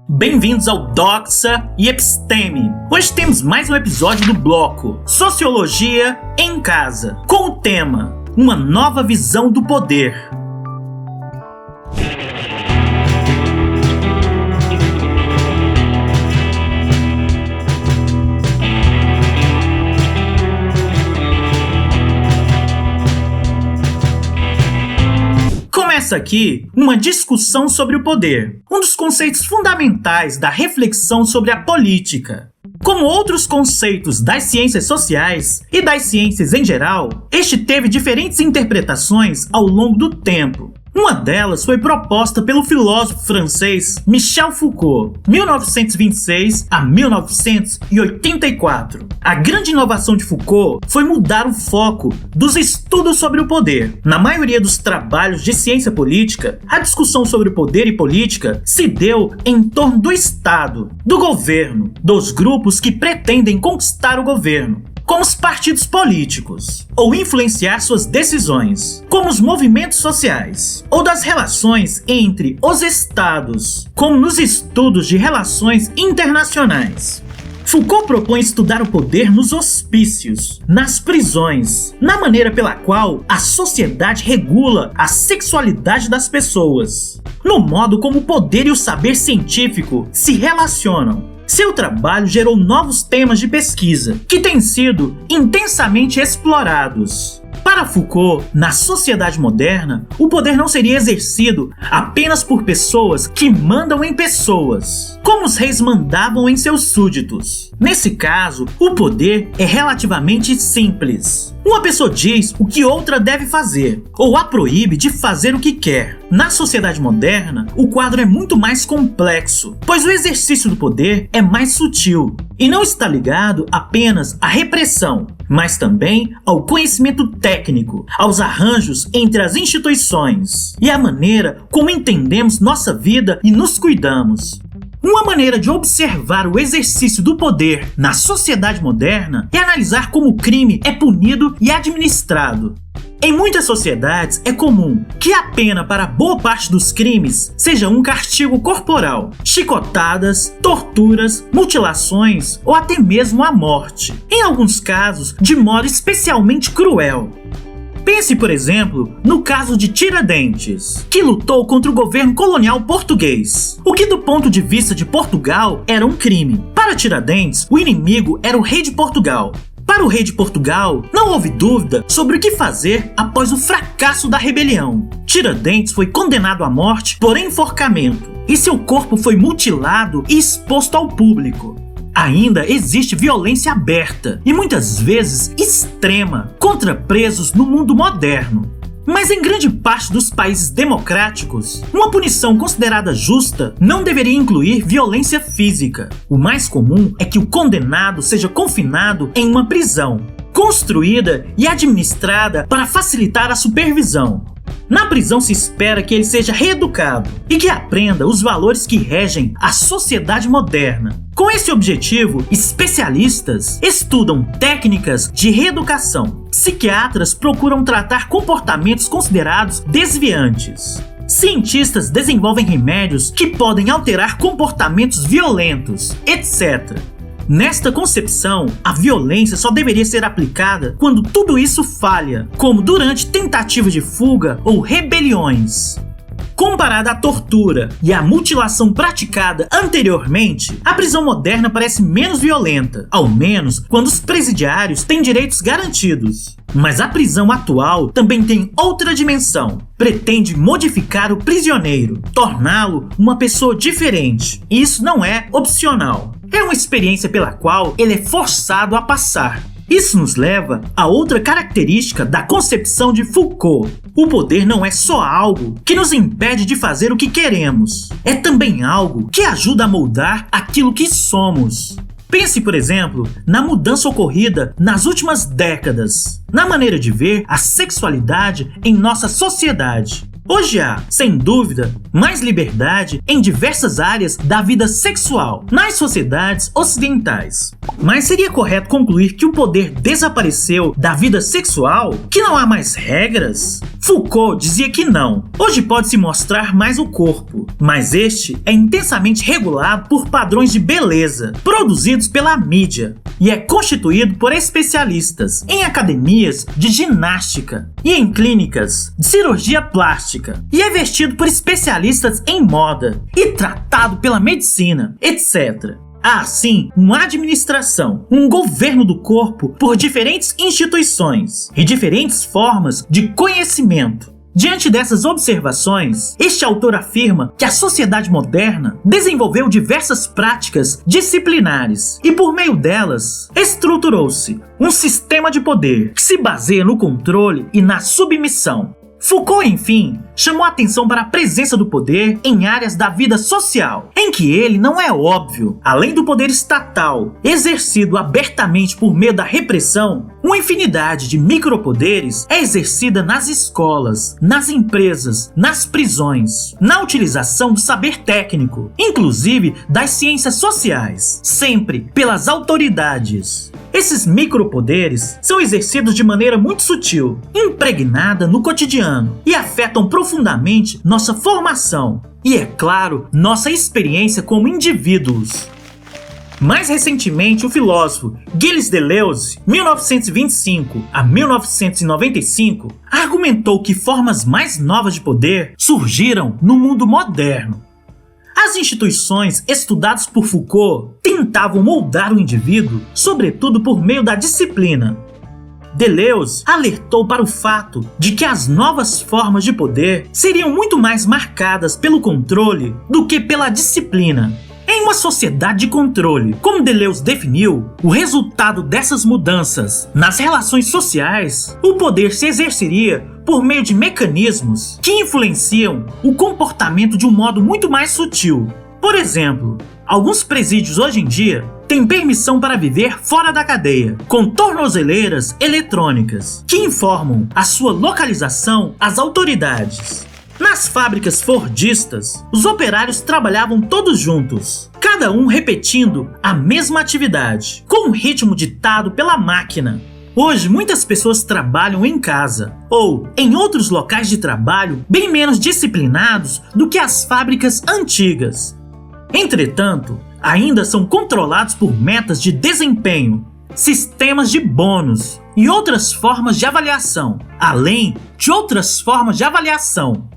Bem-vindos ao Doxa e Episteme. Hoje temos mais um episódio do bloco Sociologia em Casa, com o tema Uma Nova Visão do Poder. Começa aqui uma discussão sobre o poder, um dos conceitos fundamentais da reflexão sobre a política. Como outros conceitos das ciências sociais e das ciências em geral, este teve diferentes interpretações ao longo do tempo. Uma delas foi proposta pelo filósofo francês Michel Foucault, 1926 a 1984. A grande inovação de Foucault foi mudar o foco dos estudos sobre o poder. Na maioria dos trabalhos de ciência política, a discussão sobre poder e política se deu em torno do Estado, do governo, dos grupos que pretendem conquistar o governo, como os partidos políticos, ou influenciar suas decisões, como os movimentos sociais, ou das relações entre os estados, como nos estudos de relações internacionais. Foucault propõe estudar o poder nos hospícios, nas prisões, na maneira pela qual a sociedade regula a sexualidade das pessoas, no modo como o poder e o saber científico se relacionam. Seu trabalho gerou novos temas de pesquisa, que têm sido intensamente explorados. Para Foucault, na sociedade moderna, o poder não seria exercido apenas por pessoas que mandam em pessoas, como os reis mandavam em seus súditos. Nesse caso, o poder é relativamente simples. Uma pessoa diz o que outra deve fazer, ou a proíbe de fazer o que quer. Na sociedade moderna, o quadro é muito mais complexo, pois o exercício do poder é mais sutil e não está ligado apenas à repressão, mas também ao conhecimento técnico, aos arranjos entre as instituições e à maneira como entendemos nossa vida e nos cuidamos. Uma maneira de observar o exercício do poder na sociedade moderna é analisar como o crime é punido e administrado. Em muitas sociedades é comum que a pena para boa parte dos crimes seja um castigo corporal, chicotadas, torturas, mutilações ou até mesmo a morte, em alguns casos de modo especialmente cruel. Pense, por exemplo, no caso de Tiradentes, que lutou contra o governo colonial português, o que do ponto de vista de Portugal era um crime. Para Tiradentes, o inimigo era o rei de Portugal. Para o rei de Portugal, não houve dúvida sobre o que fazer após o fracasso da rebelião. Tiradentes foi condenado à morte por enforcamento, e seu corpo foi mutilado e exposto ao público. Ainda existe violência aberta, e muitas vezes extrema, contra presos no mundo moderno. Mas em grande parte dos países democráticos, uma punição considerada justa não deveria incluir violência física. O mais comum é que o condenado seja confinado em uma prisão, construída e administrada para facilitar a supervisão. Na prisão se espera que ele seja reeducado e que aprenda os valores que regem a sociedade moderna. Com esse objetivo, especialistas estudam técnicas de reeducação. Psiquiatras procuram tratar comportamentos considerados desviantes. Cientistas desenvolvem remédios que podem alterar comportamentos violentos, etc. Nesta concepção, a violência só deveria ser aplicada quando tudo isso falha, como durante tentativas de fuga ou rebeliões. Comparada à tortura e à mutilação praticada anteriormente, a prisão moderna parece menos violenta, ao menos quando os presidiários têm direitos garantidos. Mas a prisão atual também tem outra dimensão. Pretende modificar o prisioneiro, torná-lo uma pessoa diferente. E isso não é opcional. É uma experiência pela qual ele é forçado a passar. Isso nos leva a outra característica da concepção de Foucault. O poder não é só algo que nos impede de fazer o que queremos. É também algo que ajuda a moldar aquilo que somos. Pense, por exemplo, na mudança ocorrida nas últimas décadas, na maneira de ver a sexualidade em nossa sociedade. Hoje há, sem dúvida, mais liberdade em diversas áreas da vida sexual nas sociedades ocidentais. Mas seria correto concluir que o poder desapareceu da vida sexual? Que não há mais regras? Foucault dizia que não. Hoje pode-se mostrar mais o corpo, mas este é intensamente regulado por padrões de beleza, produzidos pela mídia, e é constituído por especialistas em academias de ginástica e em clínicas de cirurgia plástica, e é vestido por especialistas em moda e tratado pela medicina, etc. Há, sim, uma administração, um governo do corpo por diferentes instituições e diferentes formas de conhecimento. Diante dessas observações, este autor afirma que a sociedade moderna desenvolveu diversas práticas disciplinares e, por meio delas, estruturou-se um sistema de poder que se baseia no controle e na submissão. Foucault, enfim, chamou a atenção para a presença do poder em áreas da vida social, em que ele não é óbvio. Além do poder estatal, exercido abertamente por meio da repressão, uma infinidade de micropoderes é exercida nas escolas, nas empresas, nas prisões, na utilização do saber técnico, inclusive das ciências sociais, sempre pelas autoridades. Esses micropoderes são exercidos de maneira muito sutil, impregnada no cotidiano, e afetam profundamente nossa formação e, é claro, nossa experiência como indivíduos. Mais recentemente, o filósofo Gilles Deleuze, 1925 a 1995, argumentou que formas mais novas de poder surgiram no mundo moderno. As instituições estudadas por Foucault tentavam moldar o indivíduo, sobretudo por meio da disciplina. Deleuze alertou para o fato de que as novas formas de poder seriam muito mais marcadas pelo controle do que pela disciplina. Em uma sociedade de controle, como Deleuze definiu, o resultado dessas mudanças nas relações sociais, o poder se exerceria por meio de mecanismos que influenciam o comportamento de um modo muito mais sutil. Por exemplo, alguns presídios hoje em dia têm permissão para viver fora da cadeia, com tornozeleiras eletrônicas, que informam a sua localização às autoridades. Nas fábricas fordistas, os operários trabalhavam todos juntos, cada um repetindo a mesma atividade, com um ritmo ditado pela máquina. Hoje, muitas pessoas trabalham em casa ou em outros locais de trabalho bem menos disciplinados do que as fábricas antigas. Entretanto, ainda são controlados por metas de desempenho, sistemas de bônus e outras formas de avaliação, além de outras formas de avaliação.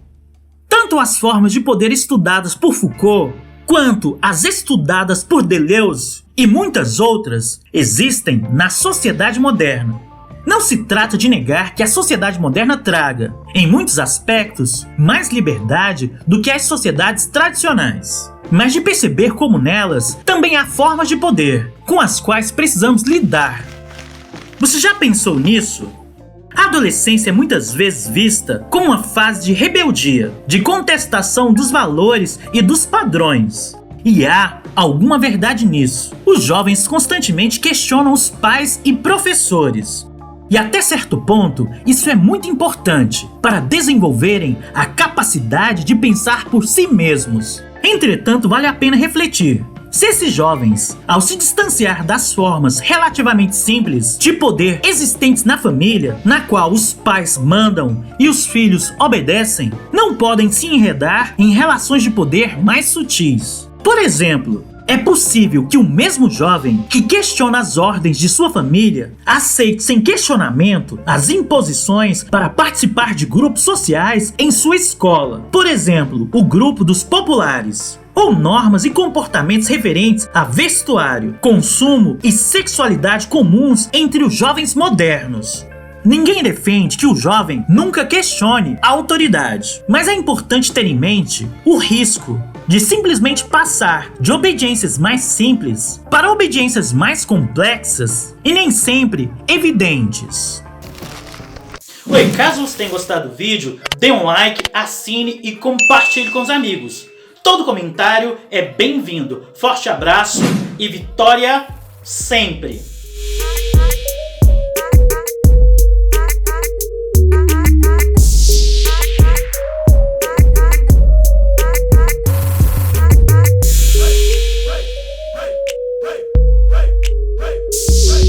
Tanto as formas de poder estudadas por Foucault, quanto as estudadas por Deleuze e muitas outras, existem na sociedade moderna. Não se trata de negar que a sociedade moderna traga, em muitos aspectos, mais liberdade do que as sociedades tradicionais, mas de perceber como nelas também há formas de poder com as quais precisamos lidar. Você já pensou nisso? A adolescência é muitas vezes vista como uma fase de rebeldia, de contestação dos valores e dos padrões. E há alguma verdade nisso. Os jovens constantemente questionam os pais e professores. E até certo ponto, isso é muito importante para desenvolverem a capacidade de pensar por si mesmos. Entretanto, vale a pena refletir. Se esses jovens, ao se distanciar das formas relativamente simples de poder existentes na família, na qual os pais mandam e os filhos obedecem, não podem se enredar em relações de poder mais sutis. Por exemplo, é possível que o mesmo jovem que questiona as ordens de sua família aceite sem questionamento as imposições para participar de grupos sociais em sua escola. Por exemplo, o grupo dos populares. Ou normas e comportamentos referentes a vestuário, consumo e sexualidade comuns entre os jovens modernos. Ninguém defende que o jovem nunca questione a autoridade, mas é importante ter em mente o risco de simplesmente passar de obediências mais simples para obediências mais complexas e nem sempre evidentes. Oi, caso você tenha gostado do vídeo, dê um like, assine e compartilhe com os amigos. Todo comentário é bem-vindo. Forte abraço e vitória sempre!